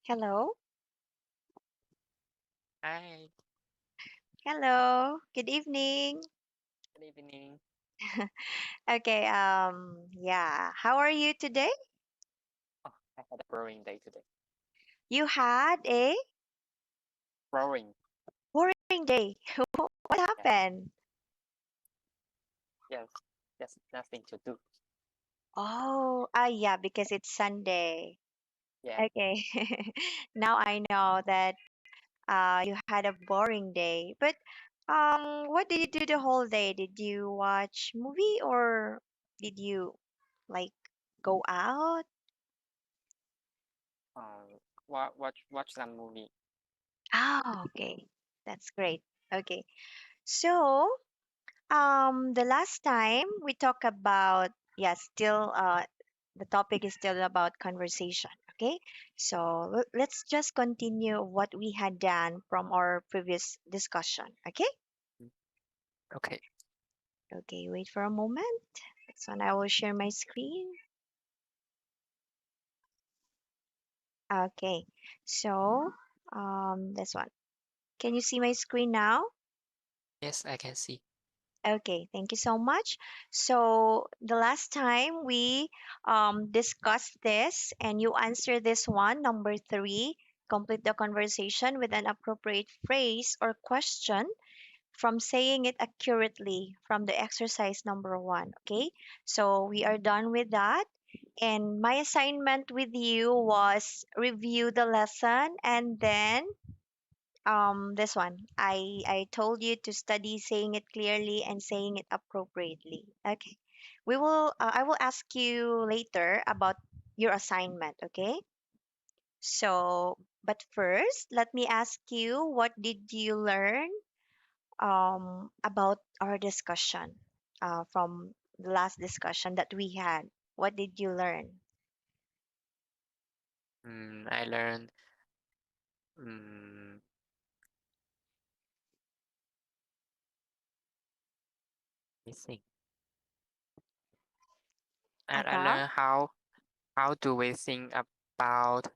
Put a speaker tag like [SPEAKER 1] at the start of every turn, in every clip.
[SPEAKER 1] Hello.
[SPEAKER 2] Hi,
[SPEAKER 1] Hello. Good evening.
[SPEAKER 2] good evening.
[SPEAKER 1] Okay, yeah. How are you today?
[SPEAKER 2] Oh, I had a boring day today.
[SPEAKER 1] You had a
[SPEAKER 2] Boring.
[SPEAKER 1] boring day. What
[SPEAKER 2] Yeah.
[SPEAKER 1] happened?
[SPEAKER 2] Yes. Yes. Nothing to do.
[SPEAKER 1] Oh, yeah, because it's Sunday.
[SPEAKER 2] Yeah.
[SPEAKER 1] Okay. Now I know that you had a boring day. But what did you do the whole day? Did you watch movie or did you like go out?
[SPEAKER 2] Watch some movie.
[SPEAKER 1] Oh, okay. That's great. Okay. So, the last time we talked about, yeah, still, the topic is still about conversation. Okay, so let's just continue what we had done from our previous discussion. Okay,
[SPEAKER 2] Mm. Okay.
[SPEAKER 1] okay, wait for a moment. That's when I will share my screen. Okay, so, this one. Can you see my screen now?
[SPEAKER 2] Yes, I can see.
[SPEAKER 1] Okay, thank you so much. So the last time we discussed this, and you answer this one, number three, complete the conversation with an appropriate phrase or question from saying it accurately from the exercise number one. Okay, so we are done with that. And my assignment with you was review the lesson and then this one. I told you to study saying it clearly and saying it appropriately. Okay. I will ask you later about your assignment, okay? So, but first, let me ask you, what did you learn about our discussion from the last discussion that we had? What did you learn?
[SPEAKER 2] I learned. Mm, let me think. And I
[SPEAKER 1] About
[SPEAKER 2] learned how do we think about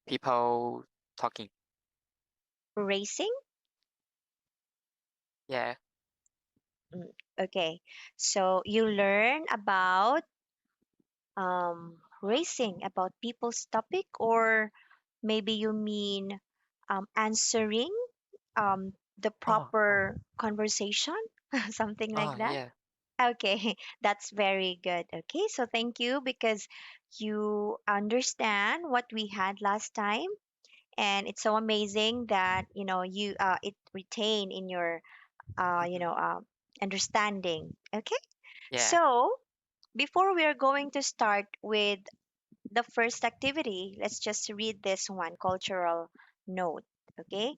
[SPEAKER 2] people talking.
[SPEAKER 1] racing?
[SPEAKER 2] Yeah.
[SPEAKER 1] Mm, okay. So you learn about racing, about people's topic, or maybe you mean answering the
[SPEAKER 2] Oh. Oh.
[SPEAKER 1] proper conversation, something like
[SPEAKER 2] Oh.
[SPEAKER 1] that.
[SPEAKER 2] Yeah.
[SPEAKER 1] Okay, that's very good. Okay, so thank you because you understand what we had last time, and it's so amazing that you it retain in your
[SPEAKER 2] Mm-hmm.
[SPEAKER 1] understanding. Okay,
[SPEAKER 2] Yeah.
[SPEAKER 1] so before we are going to start with the first activity, let's just read this one, cultural note. Okay?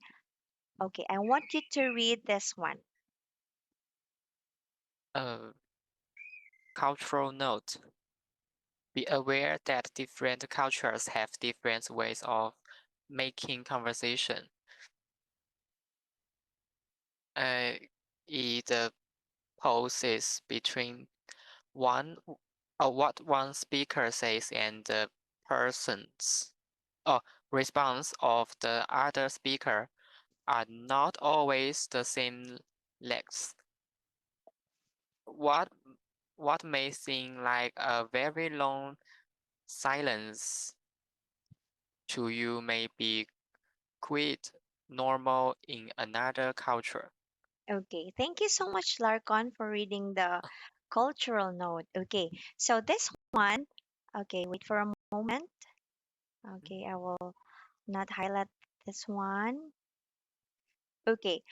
[SPEAKER 1] Okay, I want you to read this one.
[SPEAKER 2] Uh, Cultural note. Be aware that different cultures have different ways of making conversation. Uh, it poses between one what one speaker says and the person's or response of the other speaker are not always the same length. What what may seem like a very long silence to you may be quite normal in another culture.
[SPEAKER 1] Okay, thank you so much, Larcon, for reading the cultural note. Okay, so this one, okay, wait for a moment. Okay, I will not highlight this one. Okay,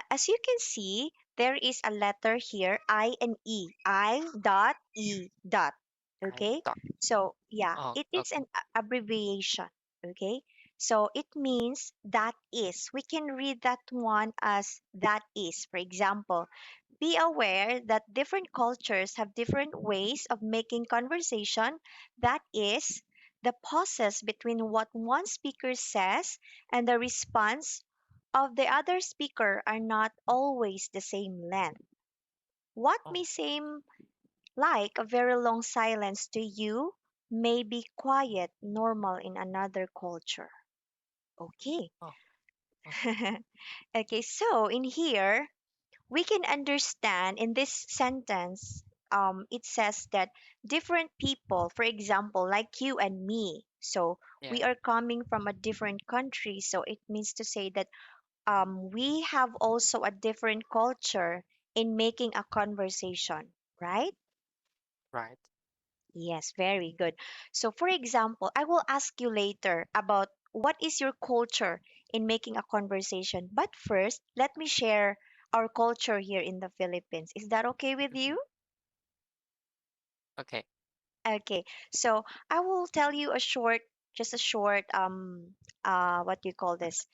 [SPEAKER 1] as you can see, there is a letter here, I and E, I dot E dot.
[SPEAKER 2] I
[SPEAKER 1] Okay,
[SPEAKER 2] thought,
[SPEAKER 1] so yeah,
[SPEAKER 2] oh,
[SPEAKER 1] it is
[SPEAKER 2] okay,
[SPEAKER 1] an abbreviation. Okay, so it means that is. We can read that one as that is. For example, be aware that different cultures have different ways of making conversation. That is, the pauses between what one speaker says and the response of the other speaker are not always the same length. What may
[SPEAKER 2] oh,
[SPEAKER 1] seem like a very long silence to you may be quiet, normal in another culture. Okay.
[SPEAKER 2] Oh, oh,
[SPEAKER 1] Okay, so in here, we can understand in this sentence, it says that different people, for example, like you and me, so we
[SPEAKER 2] yeah.
[SPEAKER 1] are coming from a different country, so it means to say that we have also a different culture in making a conversation, right?
[SPEAKER 2] Right.
[SPEAKER 1] Yes, very good. So, for example, I will ask you later about what is your culture in making a conversation. But first, let me share our culture here in the Philippines. Is that okay with
[SPEAKER 2] Mhm.
[SPEAKER 1] you?
[SPEAKER 2] Okay.
[SPEAKER 1] Okay, so I will tell you a short, just a short, what do you call this,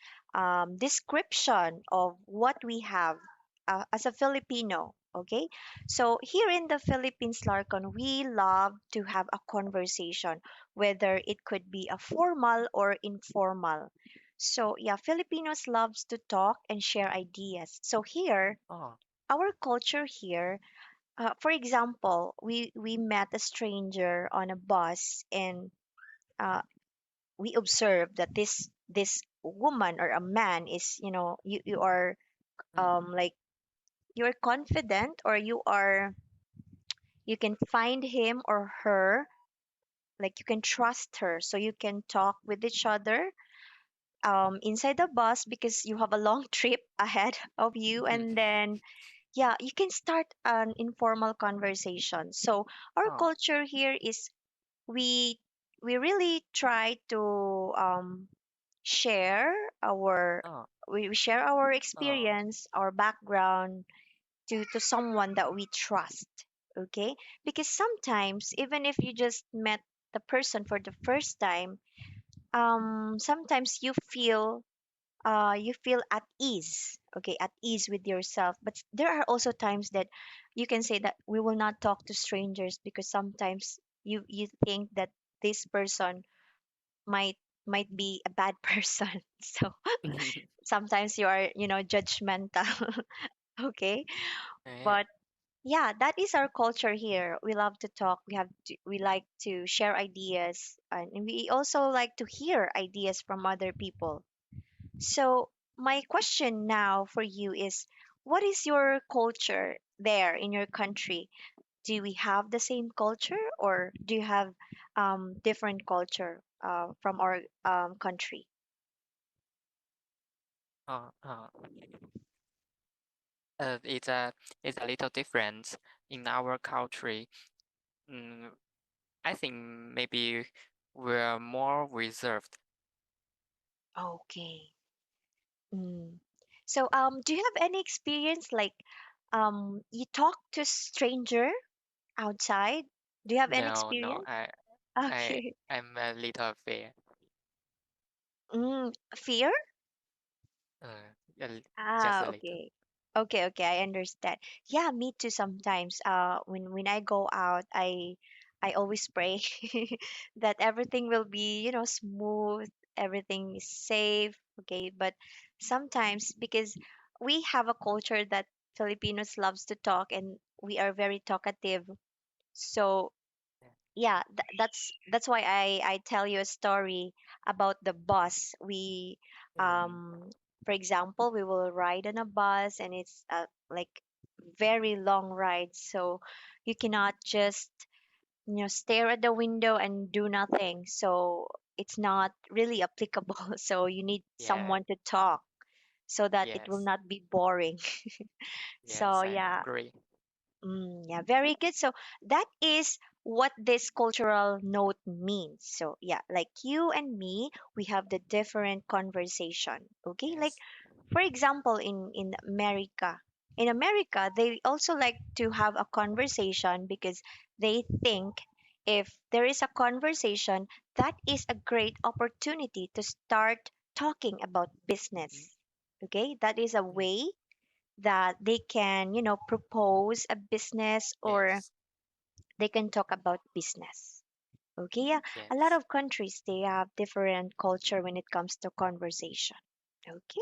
[SPEAKER 1] description of what we have as a Filipino. Okay, so here in the Philippines, Larcon, we love to have a conversation, whether it could be a formal or informal. So yeah, Filipinos loves to talk and share ideas. So here,
[SPEAKER 2] Oh.
[SPEAKER 1] our culture here, for example, we met a stranger on a bus, and uh, we observed that this woman or a man is, you are
[SPEAKER 2] Mm.
[SPEAKER 1] like, you're confident, or you can find him or her, like you can trust her, so you can talk with each other inside the bus because you have a long trip ahead of you, and then yeah, you can start an informal conversation. So our
[SPEAKER 2] Oh.
[SPEAKER 1] culture here is, we we really try to share our
[SPEAKER 2] Oh.
[SPEAKER 1] we share our
[SPEAKER 2] Oh.
[SPEAKER 1] experience, our background, to someone that we trust. Okay, because sometimes even if you just met the person for the first time, sometimes you feel at ease, okay, at ease with yourself. But there are also times that you can say that we will not talk to strangers because sometimes you think that this person might might be a bad person. So sometimes you are, judgmental. Okay,
[SPEAKER 2] Yeah.
[SPEAKER 1] but yeah, that is our culture here. We love to talk, we like to share ideas, and we also like to hear ideas from other people. So, my question now for you is, what is your culture there in your country? Do we have the same culture, or do you have different culture from our country?
[SPEAKER 2] Oh. Oh. It's a little different in our country. Mm, I think maybe we're more reserved.
[SPEAKER 1] Okay. Mm. So, do you have any experience like you talk to stranger outside? Do you have any
[SPEAKER 2] No, no,
[SPEAKER 1] experience?
[SPEAKER 2] I,
[SPEAKER 1] Okay.
[SPEAKER 2] I'm a little fair.
[SPEAKER 1] Fear?
[SPEAKER 2] A li- just
[SPEAKER 1] Ah,
[SPEAKER 2] a little.
[SPEAKER 1] okay. Okay, okay, I understand. Yeah, me too sometimes. When I go out, I always pray that everything will be, smooth, everything is safe, okay? But sometimes because we have a culture that Filipinos loves to talk, and we are very talkative. So
[SPEAKER 2] Yeah.
[SPEAKER 1] yeah, that's why I tell you a story about the bus. We
[SPEAKER 2] Mm,
[SPEAKER 1] for example, we will ride on a bus, and it's like very long ride, so you cannot just, stare at the window and do nothing. So it's not really applicable. So you need
[SPEAKER 2] yeah.
[SPEAKER 1] someone to talk so that it will
[SPEAKER 2] Yes.
[SPEAKER 1] not be boring. So
[SPEAKER 2] Yes, I
[SPEAKER 1] yeah.
[SPEAKER 2] agree.
[SPEAKER 1] Yeah, very good. So that is what this cultural note means. So yeah, like you and me, we have the different conversation. Okay, like
[SPEAKER 2] Yes.
[SPEAKER 1] for example, in America, they also like to have a conversation because they think if there is a conversation, that is a great opportunity to start talking about
[SPEAKER 2] Mm,
[SPEAKER 1] business. Okay, that is a
[SPEAKER 2] mm,
[SPEAKER 1] way that they can, propose a business, or
[SPEAKER 2] yes.
[SPEAKER 1] they can talk about business. Okay, yeah. A lot
[SPEAKER 2] Yes.
[SPEAKER 1] of countries, they have different culture when it comes to conversation. Okay.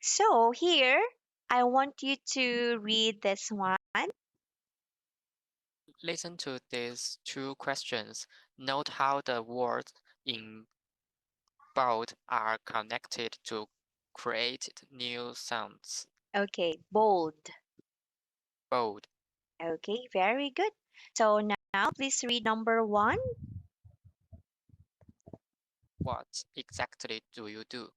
[SPEAKER 1] So here, I want you to read this one.
[SPEAKER 2] Listen to these two questions. Note how the words in bold are connected to create new sounds.
[SPEAKER 1] Okay, bold.
[SPEAKER 2] Bold.
[SPEAKER 1] Okay, very good. So now please read number one.
[SPEAKER 2] What exactly do you do?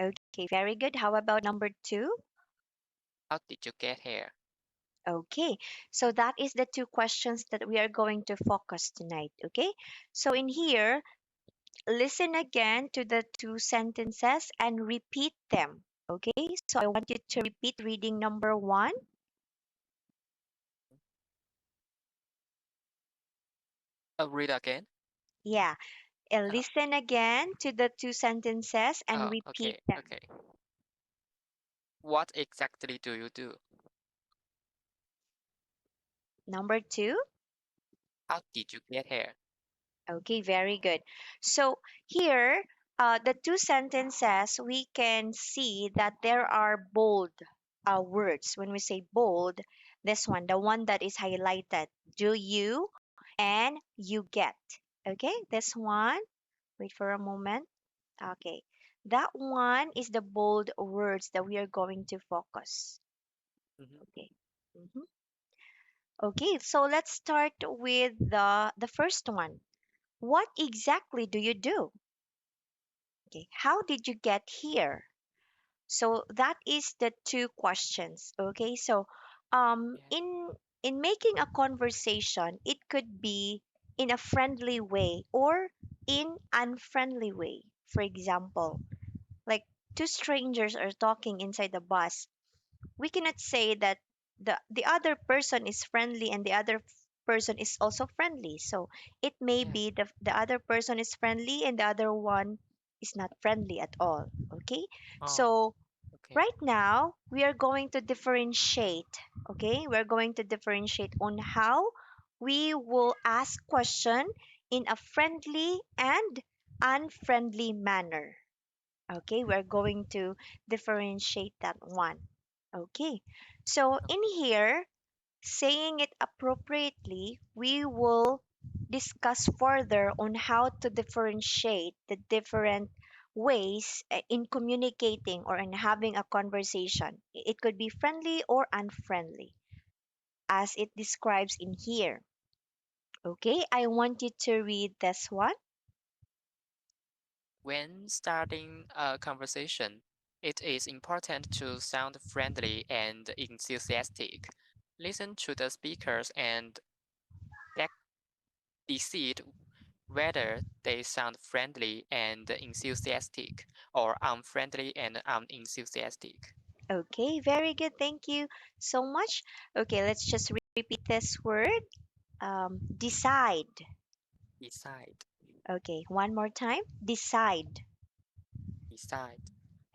[SPEAKER 1] Okay, very good. How about number two?
[SPEAKER 2] How did you get here?
[SPEAKER 1] Okay, so that is the two questions that we are going to focus tonight. Okay, so in here, listen again to the two sentences and repeat them. Okay, so I want you to repeat reading number one.
[SPEAKER 2] Read again.
[SPEAKER 1] Yeah, and
[SPEAKER 2] Uh,
[SPEAKER 1] listen again to the two sentences and
[SPEAKER 2] oh,
[SPEAKER 1] repeat
[SPEAKER 2] okay,
[SPEAKER 1] them.
[SPEAKER 2] okay. What exactly do you do?
[SPEAKER 1] Number two.
[SPEAKER 2] How did you get here?
[SPEAKER 1] Okay, very good. So here, the two sentences, we can see that there are bold words. When we say bold, this one, the one that is highlighted, do you and you get. Okay, this one, wait for a moment. Okay, that one is the bold words that we are going to focus.
[SPEAKER 2] Mhm.
[SPEAKER 1] Okay. Mhm. Okay, so let's start with the first one. What exactly do you do? Okay, how did you get here? So that is the two questions. Okay, so
[SPEAKER 2] Yeah,
[SPEAKER 1] in making a conversation, it could be in a friendly way or in unfriendly way. For example, like two strangers are talking inside the bus, we cannot say that the other person is friendly and the other person is also friendly. So it may
[SPEAKER 2] yeah.
[SPEAKER 1] be the other person is friendly and the other one is not friendly at all. Okay,
[SPEAKER 2] Oh,
[SPEAKER 1] so
[SPEAKER 2] okay.
[SPEAKER 1] right now we are going to differentiate. Okay, we're going to differentiate on how we will ask question in a friendly and unfriendly manner. Okay, we're going to differentiate that one. Okay, so in
[SPEAKER 2] Okay.
[SPEAKER 1] here, saying it appropriately, we will discuss further on how to differentiate the different ways in communicating or in having a conversation. It could be friendly or unfriendly, as it describes in here. Okay, I want you to read this one.
[SPEAKER 2] When starting a conversation, it is important to sound friendly and enthusiastic. Listen to the speakers and dec- decide whether they sound friendly and enthusiastic or unfriendly and unenthusiastic.
[SPEAKER 1] Okay, very good. Thank you so much. Okay, let's just repeat this word. Decide.
[SPEAKER 2] Decide,
[SPEAKER 1] Okay, one more time. Decide.
[SPEAKER 2] decide.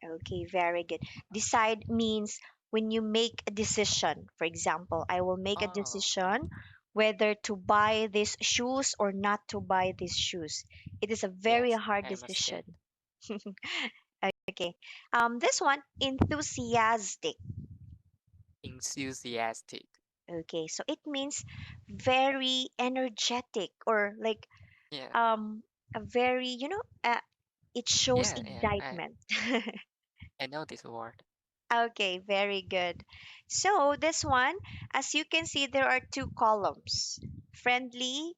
[SPEAKER 1] Okay, very good. Decide means when you make a decision. For example, I will make a
[SPEAKER 2] Oh, okay.
[SPEAKER 1] decision whether to buy these shoes or not to buy these shoes. It is a very
[SPEAKER 2] Yes,
[SPEAKER 1] hard
[SPEAKER 2] I understand.
[SPEAKER 1] decision. Okay. This one, enthusiastic.
[SPEAKER 2] Enthusiastic.
[SPEAKER 1] Okay, so it means very energetic or like
[SPEAKER 2] Yeah,
[SPEAKER 1] um a very, it shows
[SPEAKER 2] yeah, yeah.
[SPEAKER 1] excitement.
[SPEAKER 2] I know this word.
[SPEAKER 1] Okay, very good. So this one, as you can see, there are two columns, friendly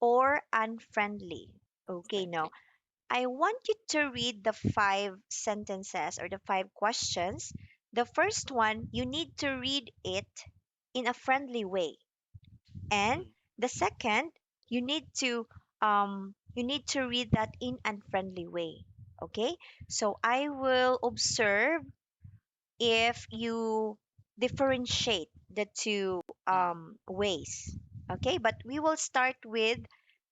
[SPEAKER 1] or unfriendly. Okay, now
[SPEAKER 2] Friendly.
[SPEAKER 1] I want you to read the five sentences or the five questions. The first one, you need to read it in a friendly way. And
[SPEAKER 2] Mm,
[SPEAKER 1] the second, you need to read that in unfriendly way. Okay? So I will observe if you differentiate the two
[SPEAKER 2] mm,
[SPEAKER 1] ways. Okay, but we will start with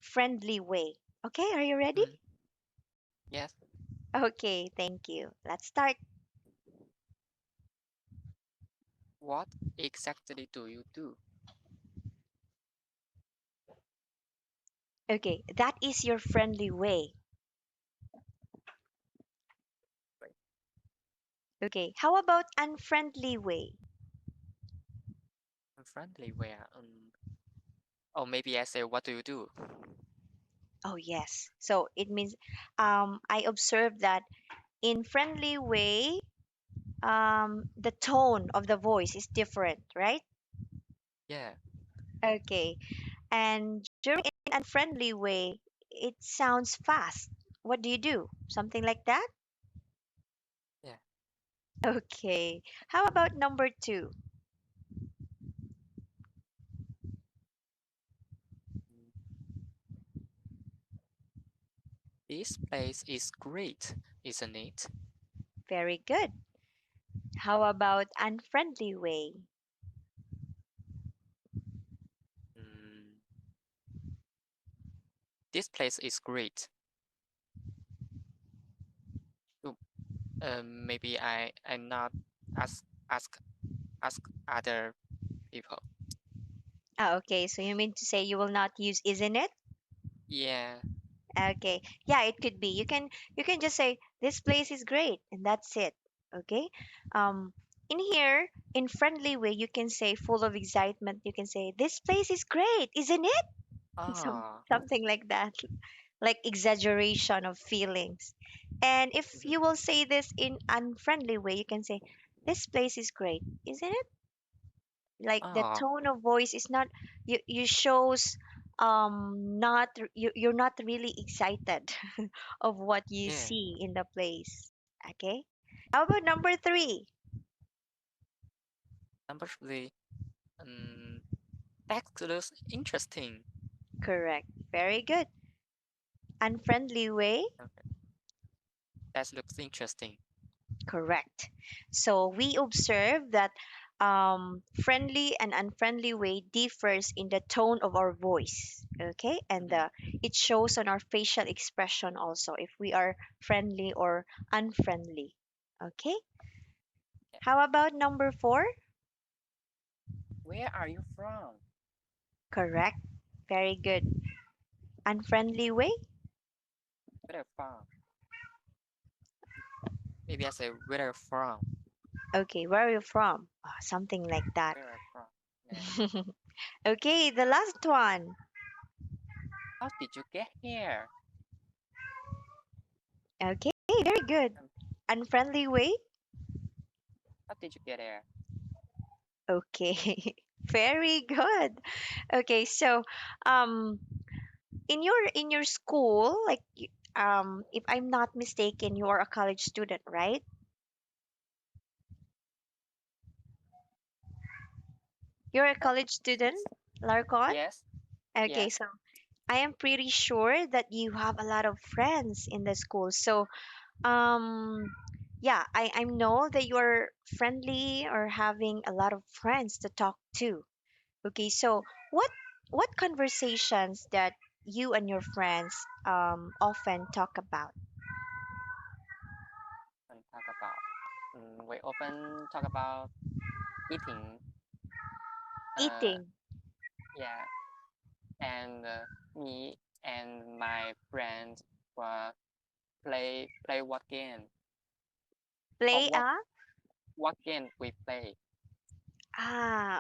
[SPEAKER 1] friendly way. Okay, are you ready?
[SPEAKER 2] mm. Yes.
[SPEAKER 1] Okay, thank you. Let's start.
[SPEAKER 2] What exactly do you do?
[SPEAKER 1] Okay, that is your friendly way.
[SPEAKER 2] Right.
[SPEAKER 1] Okay, how about unfriendly way?
[SPEAKER 2] Friendly where? Or maybe I say, what do you do?
[SPEAKER 1] Oh, yes. So it means I observed that in friendly way, the tone of the voice is different, right?
[SPEAKER 2] Yeah,
[SPEAKER 1] Okay. And during an unfriendly way, it sounds fast. What do you do? Something like that?
[SPEAKER 2] yeah.
[SPEAKER 1] Okay. How about number two?
[SPEAKER 2] Mm, this place is great, isn't it?
[SPEAKER 1] Very good. How about unfriendly way?
[SPEAKER 2] Mm, this place is great. So, maybe I not ask ask ask other people.
[SPEAKER 1] Ah, okay. So you mean to say you will not use isn't it?
[SPEAKER 2] Yeah.
[SPEAKER 1] Okay. Yeah, it could be. You can just say this place is great and that's it. Okay? Um in here, in friendly way, you can say full of excitement. You can say this place is great, isn't it?
[SPEAKER 2] Ah.
[SPEAKER 1] Something like that. Like exaggeration of feelings. And if
[SPEAKER 2] Mhm.
[SPEAKER 1] you will say this in unfriendly way, you can say this place is great, isn't it? Like the
[SPEAKER 2] Ah.
[SPEAKER 1] tone of voice is not, you shows not you're not really excited of what you
[SPEAKER 2] Yeah.
[SPEAKER 1] see in the place. Okay, how about number three?
[SPEAKER 2] Number three. Um, that looks interesting.
[SPEAKER 1] Correct, very good. Unfriendly way.
[SPEAKER 2] Okay. That looks interesting.
[SPEAKER 1] Correct. So we observe that friendly and unfriendly way differs in the tone of our voice. Okay, and
[SPEAKER 2] Mhm.
[SPEAKER 1] it shows on our facial expression also if we are friendly or unfriendly. Okay,
[SPEAKER 2] Yeah.
[SPEAKER 1] how about number four?
[SPEAKER 2] Where are you from?
[SPEAKER 1] Correct. Very good. Unfriendly way.
[SPEAKER 2] Where are you from? Maybe I say where are you from?
[SPEAKER 1] Okay, where are you from? Something like that.
[SPEAKER 2] Where are you from? Yeah.
[SPEAKER 1] Okay, the last one.
[SPEAKER 2] How did you get here?
[SPEAKER 1] Okay, very good.
[SPEAKER 2] Um,
[SPEAKER 1] Unfriendly way.
[SPEAKER 2] how did you get here?
[SPEAKER 1] Okay, very good. Okay, so um in your school, like if I'm not mistaken, you are a college student, right? You're a
[SPEAKER 2] Uh,
[SPEAKER 1] college student, Larcon?
[SPEAKER 2] yes.
[SPEAKER 1] Okay,
[SPEAKER 2] Yes.
[SPEAKER 1] so I am pretty sure that you have a lot of friends in the school. So yeah, I know that you're friendly or having a lot of friends to talk to. Okay, so what what conversations that you and your friends often talk about?
[SPEAKER 2] And talk about. We often talk about eating. Uh,
[SPEAKER 1] Eating,
[SPEAKER 2] yeah. And me and my friend were play what game or
[SPEAKER 1] play
[SPEAKER 2] what game we play.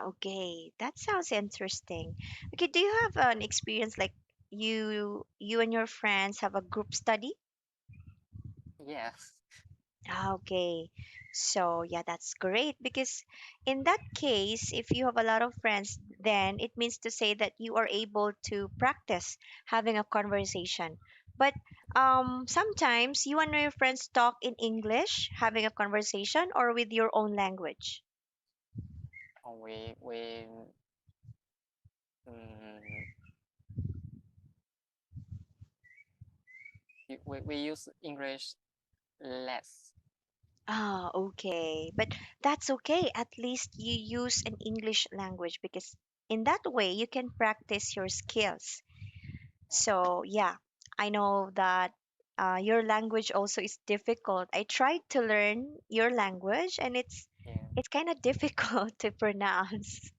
[SPEAKER 1] okay. That sounds interesting. Okay, do you have an experience like you and your friends have a group study?
[SPEAKER 2] Yes.
[SPEAKER 1] Okay. So, yeah, that's great because in that case, if you have a lot of friends, then it means to say that you are able to practice having a conversation. But sometimes you and your friends talk in English, having a conversation, or with your own language.
[SPEAKER 2] Um, we use English less.
[SPEAKER 1] Okay. But that's okay. At least you use an English language because in that way you can practice your skills. So, yeah, I know that your language also is difficult. I tried to learn your language and it's
[SPEAKER 2] Yeah.
[SPEAKER 1] it's kind of difficult to pronounce.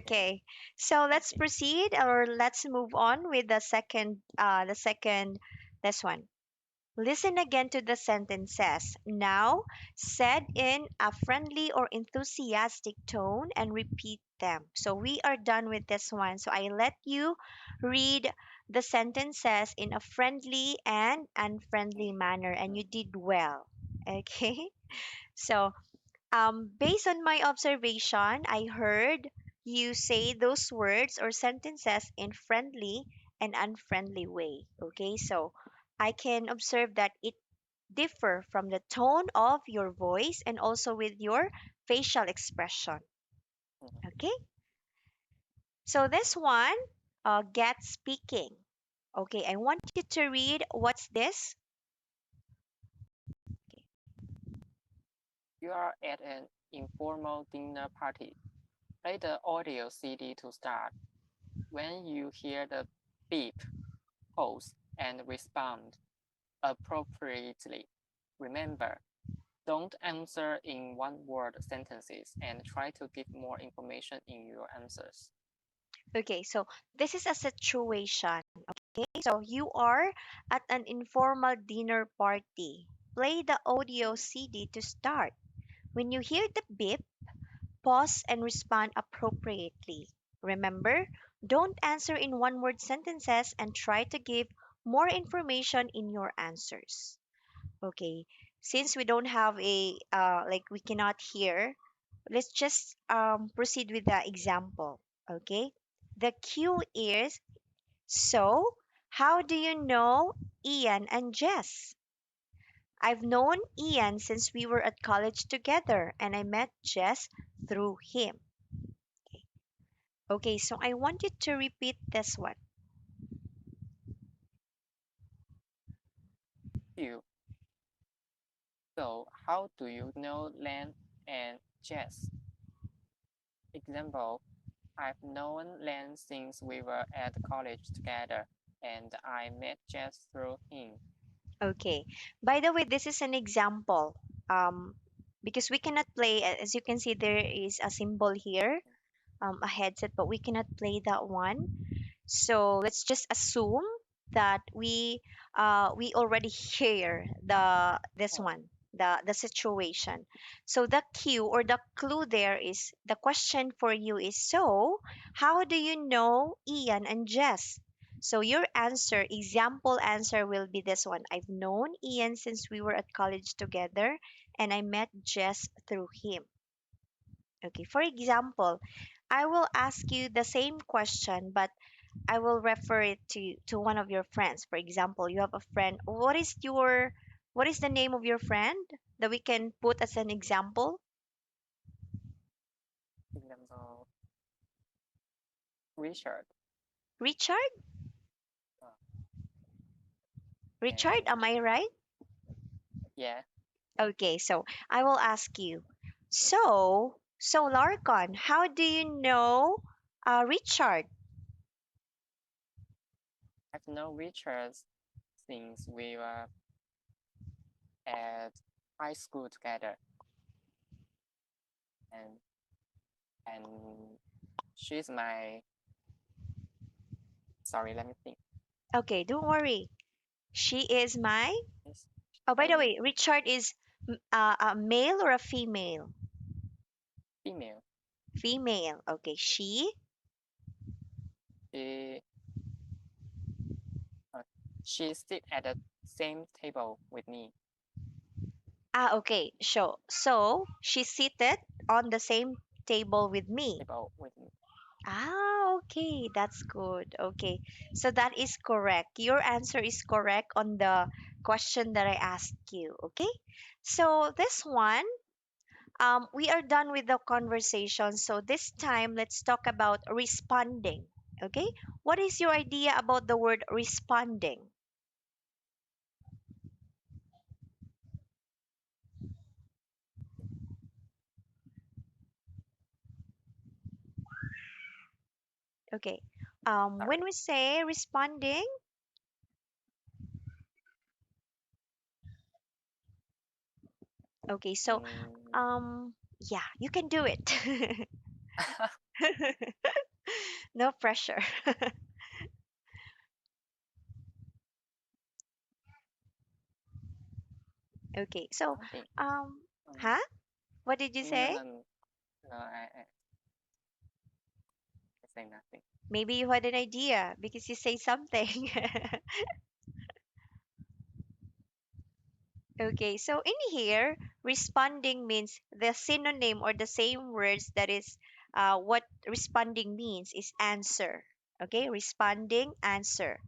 [SPEAKER 2] Yeah.
[SPEAKER 1] Okay. So, let's proceed or let's move on with the second this one. Listen again to the sentences. Now, said in a friendly or enthusiastic tone and repeat them. So we are done with this one. So I let you read the sentences in a friendly and unfriendly manner, and you did well. Okay? So, based on my observation, I heard you say those words or sentences in friendly and unfriendly way. Okay? So, I can observe that it differ from the tone of your voice and also with your facial expression. Okay, so this one, get speaking. Okay, I want you to read what's this.
[SPEAKER 2] You are at an informal dinner party. Play the audio CD to start. When you hear the beep, pause and respond appropriately. Remember, don't answer in one word sentences and try to give more information in your answers.
[SPEAKER 1] Okay, so this is a situation. Okay, so you are at an informal dinner party. Play the audio CD to start. When you hear the beep, pause and respond appropriately. Remember, don't answer in one word sentences and try to give more information in your answers. Okay, since we don't have a, like we cannot hear, let's just proceed with the example. Okay, the cue is, so how do you know Ian and Jess? I've known Ian since we were at college together, and I met Jess through him. Okay, so I want you to repeat this one.
[SPEAKER 2] You. So, how do you know Len and Jess? Example, I've known Len since we were at college together, and I met Jess through him.
[SPEAKER 1] Okay, by the way, this is an example. Um, because we cannot play, as you can see, there is a symbol here, a headset, but we cannot play that one. So let's just assume that we already hear this
[SPEAKER 2] Oh,
[SPEAKER 1] one, the situation. So the cue or the clue there is, the question for you is, so how do you know Ian and Jess? So your answer, example answer, will be this one. I've known Ian since we were at college together, and I met Jess through him. Okay, for example, I will ask you the same question, but I will refer it to one of your friends. For example, you have a friend. What is the name of your friend that we can put as an example?
[SPEAKER 2] example, Richard.
[SPEAKER 1] Richard?
[SPEAKER 2] Uh,
[SPEAKER 1] Richard, am
[SPEAKER 2] and
[SPEAKER 1] I right?
[SPEAKER 2] yeah,
[SPEAKER 1] Okay, so I will ask you. So Larcon, how do you know Richard?
[SPEAKER 2] I've known Richard since we were at high school together, and and she's my sorry, let me think.
[SPEAKER 1] Okay, don't worry. She is my.
[SPEAKER 2] It's
[SPEAKER 1] Oh, by the
[SPEAKER 2] my
[SPEAKER 1] way, Richard is a male or a female?
[SPEAKER 2] female.
[SPEAKER 1] Female. Okay, she.
[SPEAKER 2] She uh, she sit at the same table with me.
[SPEAKER 1] Ah, okay. So she's seated on the same table with me.
[SPEAKER 2] Table with me.
[SPEAKER 1] Ah, okay. That's good. Okay. So that is correct. Your answer is correct on the question that I asked you. Okay. So this one, we are done with the conversation. So this time, let's talk about responding. Okay. What is your idea about the word responding? Okay. When
[SPEAKER 2] Sorry.
[SPEAKER 1] we say responding, okay. So
[SPEAKER 2] Mm,
[SPEAKER 1] yeah, you can do it. No pressure. Okay. So,
[SPEAKER 2] something.
[SPEAKER 1] um,
[SPEAKER 2] Um,
[SPEAKER 1] huh? What did you
[SPEAKER 2] no,
[SPEAKER 1] say?
[SPEAKER 2] no, no, no, nothing.
[SPEAKER 1] Maybe you had an idea because you say something. Okay, so in here, responding means the synonym or the same words that is what responding means is answer. Okay, responding, answer.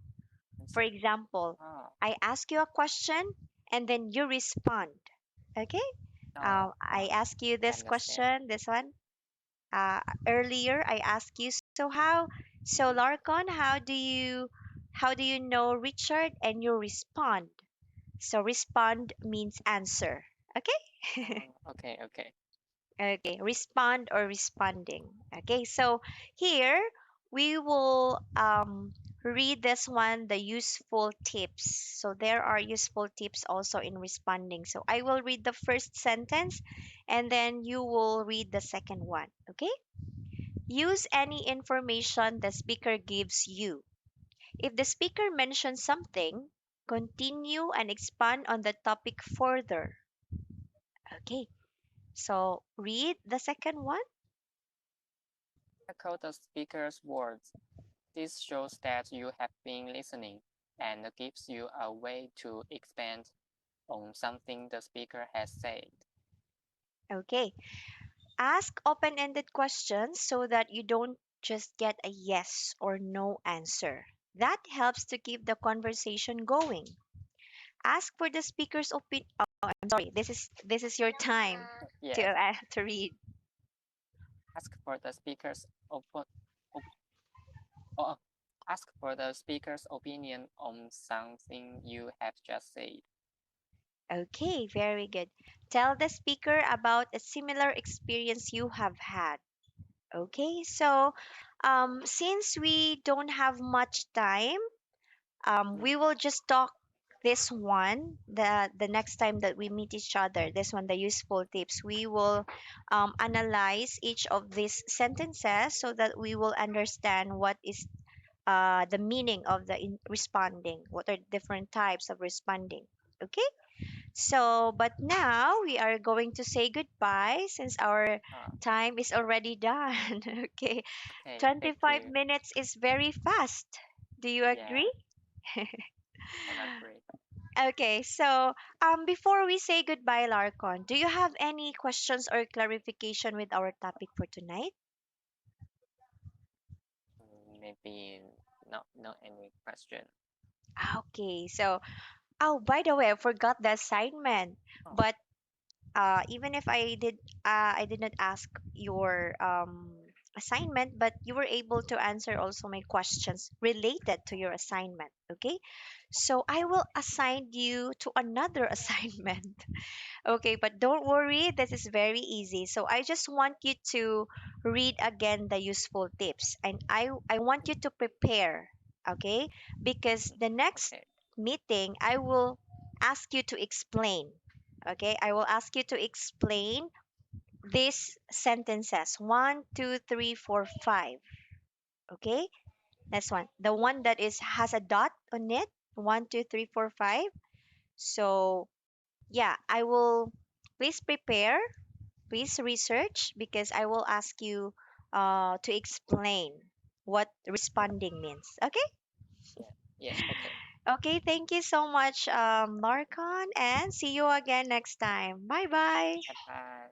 [SPEAKER 1] For
[SPEAKER 2] Answer.
[SPEAKER 1] example,
[SPEAKER 2] Oh,
[SPEAKER 1] I ask you a question and then you respond. Okay,
[SPEAKER 2] oh,
[SPEAKER 1] I
[SPEAKER 2] oh,
[SPEAKER 1] ask you
[SPEAKER 2] I
[SPEAKER 1] this
[SPEAKER 2] understand.
[SPEAKER 1] question, this one. Earlier, I asked you, so how, so
[SPEAKER 2] Mm-hmm.
[SPEAKER 1] Larcon, how do you know Richard? And you respond. So respond means answer. Okay?
[SPEAKER 2] Oh, okay, okay.
[SPEAKER 1] Okay, respond or responding. Okay, so here we will read this one, the useful tips. So there are useful tips also in responding. So I will read the first sentence and then you will read the second one. Okay? Use any information the speaker gives you. If the speaker mentions something, continue and expand on the topic further. Okay, so read the second one.
[SPEAKER 2] Echo the speaker's words. This shows that you have been listening and gives you a way to expand on something the speaker has said.
[SPEAKER 1] Okay, ask open ended questions so that you don't just get a yes or no answer. That helps to keep the conversation going. Ask for the speaker's opinion. Oh, I'm sorry. This is your time
[SPEAKER 2] Yes,
[SPEAKER 1] to read.
[SPEAKER 2] ask for the speaker's op- oh, ask for the speaker's opinion on something you have just said.
[SPEAKER 1] Okay, very good. Tell the speaker about a similar experience you have had. Okay, so since we don't have much time,
[SPEAKER 2] Mm,
[SPEAKER 1] we will just talk this one the next time that we meet each other. This one, the useful tips. We will analyze each of these sentences so that we will understand what is the meaning of the responding. What are different types of responding? Okay. So, but now we are going to say goodbye since our
[SPEAKER 2] uh,
[SPEAKER 1] time is already done. Okay.
[SPEAKER 2] okay, thank
[SPEAKER 1] 25
[SPEAKER 2] you.
[SPEAKER 1] minutes is very fast. Do you
[SPEAKER 2] Yeah,
[SPEAKER 1] agree?
[SPEAKER 2] I'm agree.
[SPEAKER 1] Okay, so before we say goodbye, Larcon, do you have any questions or clarification with our topic for tonight?
[SPEAKER 2] Maybe not any question.
[SPEAKER 1] Okay, so, oh, by the way, I forgot the assignment.
[SPEAKER 2] Oh,
[SPEAKER 1] But even if I did not ask your assignment, but you were able to answer also my questions related to your assignment. Okay, so I will assign you to another assignment. Okay, but don't worry, this is very easy. So I just want you to read again the useful tips and I want you to prepare, okay? Because the next
[SPEAKER 2] okay.
[SPEAKER 1] meeting I will ask you to explain. Okay? I will ask you to explain these sentences. One, two, three, four, five. Okay? That's one. The one that is has a dot on it. One, two, three, four, five. So yeah, I will please prepare, please research because I will ask you to explain what
[SPEAKER 2] Yeah,
[SPEAKER 1] responding means. Okay?
[SPEAKER 2] yeah, yes, okay.
[SPEAKER 1] Okay, thank you so much, Larcon, and see you again next time. Bye bye.
[SPEAKER 2] Bye bye.